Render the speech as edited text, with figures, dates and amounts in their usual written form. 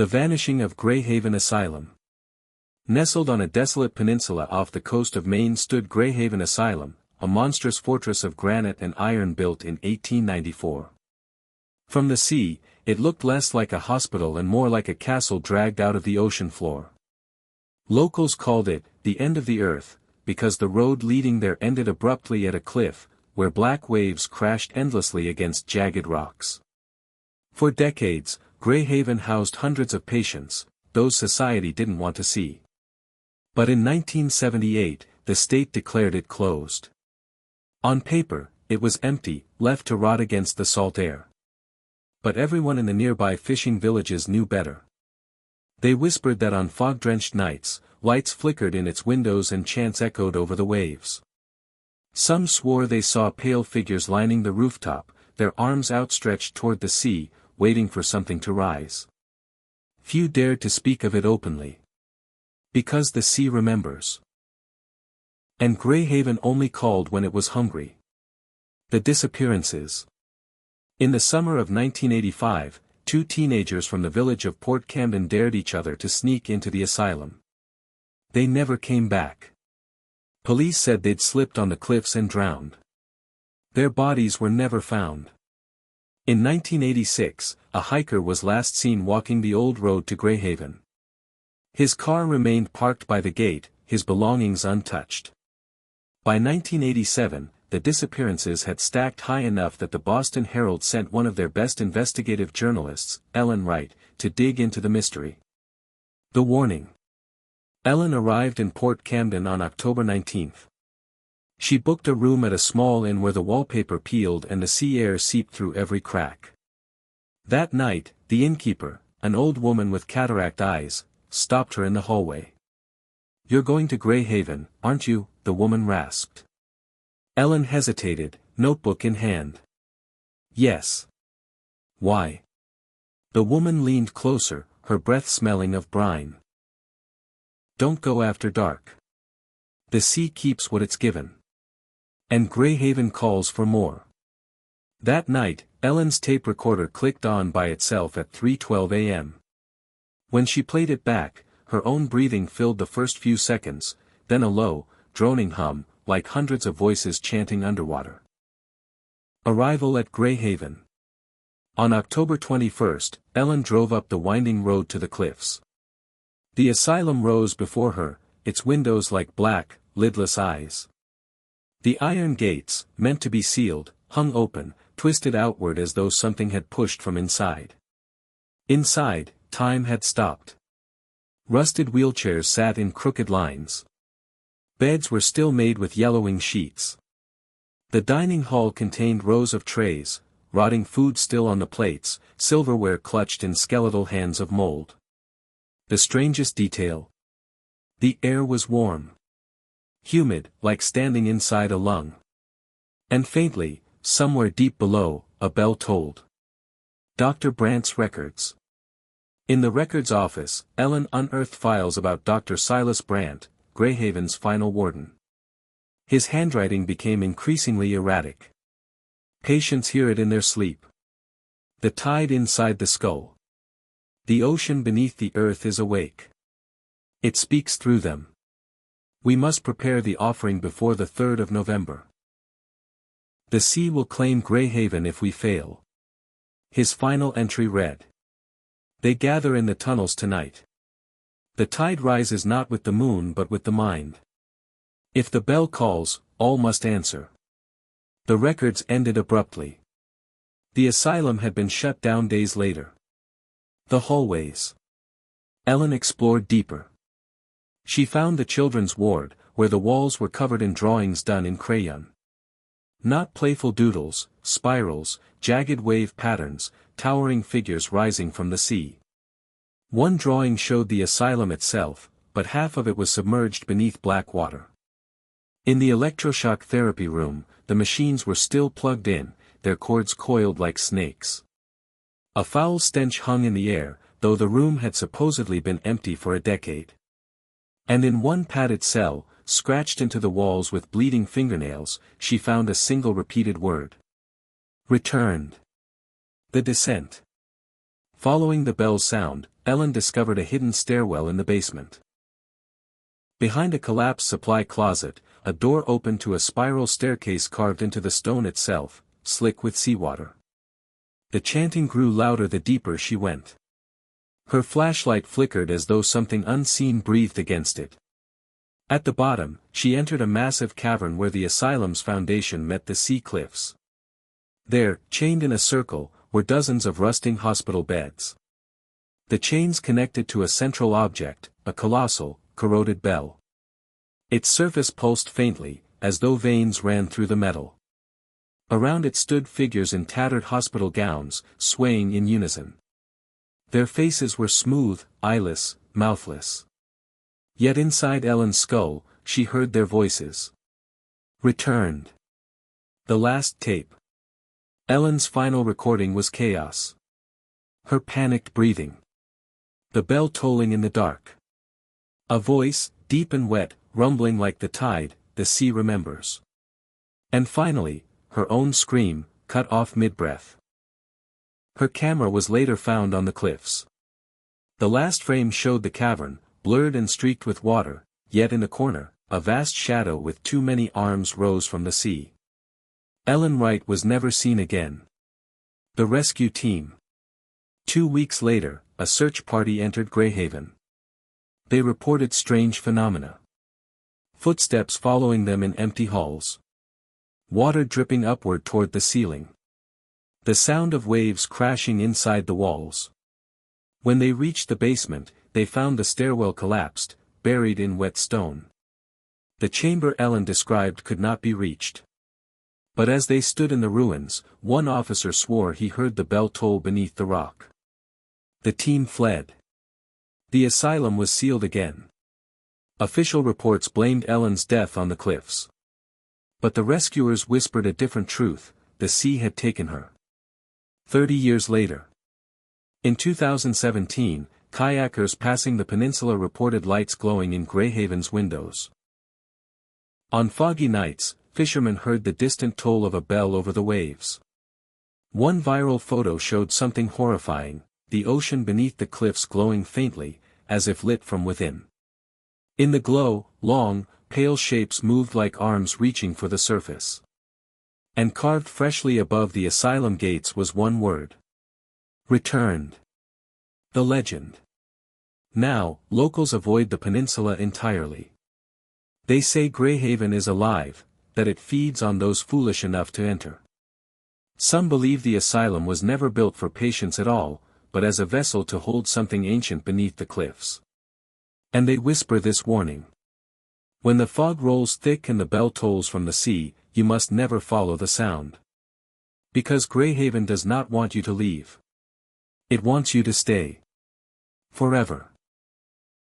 The vanishing of Greyhaven Asylum. Nestled on a desolate peninsula off the coast of Maine stood Greyhaven Asylum, a monstrous fortress of granite and iron built in 1894. From the sea, it looked less like a hospital and more like a castle dragged out of the ocean floor. Locals called it, the end of the earth, because the road leading there ended abruptly at a cliff, where black waves crashed endlessly against jagged rocks. For decades, Greyhaven housed hundreds of patients, those society didn't want to see. But in 1978, the state declared it closed. On paper, it was empty, left to rot against the salt air. But everyone in the nearby fishing villages knew better. They whispered that on fog-drenched nights, lights flickered in its windows and chants echoed over the waves. Some swore they saw pale figures lining the rooftop, their arms outstretched toward the sea, waiting for something to rise. Few dared to speak of it openly. Because the sea remembers. And Greyhaven only called when it was hungry. The disappearances. In the summer of 1985, two teenagers from the village of Port Camden dared each other to sneak into the asylum. They never came back. Police said they'd slipped on the cliffs and drowned. Their bodies were never found. In 1986, a hiker was last seen walking the old road to Greyhaven. His car remained parked by the gate, his belongings untouched. By 1987, the disappearances had stacked high enough that the Boston Herald sent one of their best investigative journalists, Ellen Wright, to dig into the mystery. The warning. Ellen arrived in Port Camden on October 19. She booked a room at a small inn where the wallpaper peeled and the sea air seeped through every crack. That night, the innkeeper, an old woman with cataract eyes, stopped her in the hallway. "You're going to Greyhaven, aren't you?" the woman rasped. Ellen hesitated, notebook in hand. "Yes." "Why?" The woman leaned closer, her breath smelling of brine. "Don't go after dark. The sea keeps what it's given. And Greyhaven calls for more." That night, Ellen's tape recorder clicked on by itself at 3:12 a.m. When she played it back, her own breathing filled the first few seconds, then a low, droning hum, like hundreds of voices chanting underwater. Arrival at Greyhaven. On October 21, Ellen drove up the winding road to the cliffs. The asylum rose before her, its windows like black, lidless eyes. The iron gates, meant to be sealed, hung open, twisted outward as though something had pushed from inside. Inside, time had stopped. Rusted wheelchairs sat in crooked lines. Beds were still made with yellowing sheets. The dining hall contained rows of trays, rotting food still on the plates, silverware clutched in skeletal hands of mold. The strangest detail. The air was warm. Humid, like standing inside a lung. And faintly, somewhere deep below, a bell tolled. Dr. Brandt's records. In the records office, Ellen unearthed files about Dr. Silas Brandt, Greyhaven's final warden. His handwriting became increasingly erratic. Patients hear it in their sleep. The tide inside the skull. The ocean beneath the earth is awake. It speaks through them. We must prepare the offering before the 3rd of November. The sea will claim Greyhaven if we fail. His final entry read. They gather in the tunnels tonight. The tide rises not with the moon but with the mind. If the bell calls, all must answer. The records ended abruptly. The asylum had been shut down days later. The hallways. Ellen explored deeper. She found the children's ward, where the walls were covered in drawings done in crayon. Not playful doodles, spirals, jagged wave patterns, towering figures rising from the sea. One drawing showed the asylum itself, but half of it was submerged beneath black water. In the electroshock therapy room, the machines were still plugged in, their cords coiled like snakes. A foul stench hung in the air, though the room had supposedly been empty for a decade. And in one padded cell, scratched into the walls with bleeding fingernails, she found a single repeated word. Returned. The descent. Following the bell's sound, Ellen discovered a hidden stairwell in the basement. Behind a collapsed supply closet, a door opened to a spiral staircase carved into the stone itself, slick with seawater. The chanting grew louder the deeper she went. Her flashlight flickered as though something unseen breathed against it. At the bottom, she entered a massive cavern where the asylum's foundation met the sea cliffs. There, chained in a circle, were dozens of rusting hospital beds. The chains connected to a central object, a colossal, corroded bell. Its surface pulsed faintly, as though veins ran through the metal. Around it stood figures in tattered hospital gowns, swaying in unison. Their faces were smooth, eyeless, mouthless. Yet inside Ellen's skull, she heard their voices. Returned. The last tape. Ellen's final recording was chaos. Her panicked breathing. The bell tolling in the dark. A voice, deep and wet, rumbling like the tide, the sea remembers. And finally, her own scream, cut off mid-breath. Her camera was later found on the cliffs. The last frame showed the cavern, blurred and streaked with water, yet in the corner, a vast shadow with too many arms rose from the sea. Ellen Wright was never seen again. The rescue team. 2 weeks later, a search party entered Greyhaven. They reported strange phenomena. Footsteps following them in empty halls. Water dripping upward toward the ceiling. The sound of waves crashing inside the walls. When they reached the basement, they found the stairwell collapsed, buried in wet stone. The chamber Ellen described could not be reached. But as they stood in the ruins, one officer swore he heard the bell toll beneath the rock. The team fled. The asylum was sealed again. Official reports blamed Ellen's death on the cliffs. But the rescuers whispered a different truth: the sea had taken her. 30 years later. In 2017, kayakers passing the peninsula reported lights glowing in Greyhaven's windows. On foggy nights, fishermen heard the distant toll of a bell over the waves. One viral photo showed something horrifying: the ocean beneath the cliffs glowing faintly, as if lit from within. In the glow, long, pale shapes moved like arms reaching for the surface. And carved freshly above the asylum gates was one word. Returned. The legend. Now, locals avoid the peninsula entirely. They say Greyhaven is alive, that it feeds on those foolish enough to enter. Some believe the asylum was never built for patients at all, but as a vessel to hold something ancient beneath the cliffs. And they whisper this warning. When the fog rolls thick and the bell tolls from the sea, you must never follow the sound. Because Greyhaven does not want you to leave. It wants you to stay. Forever.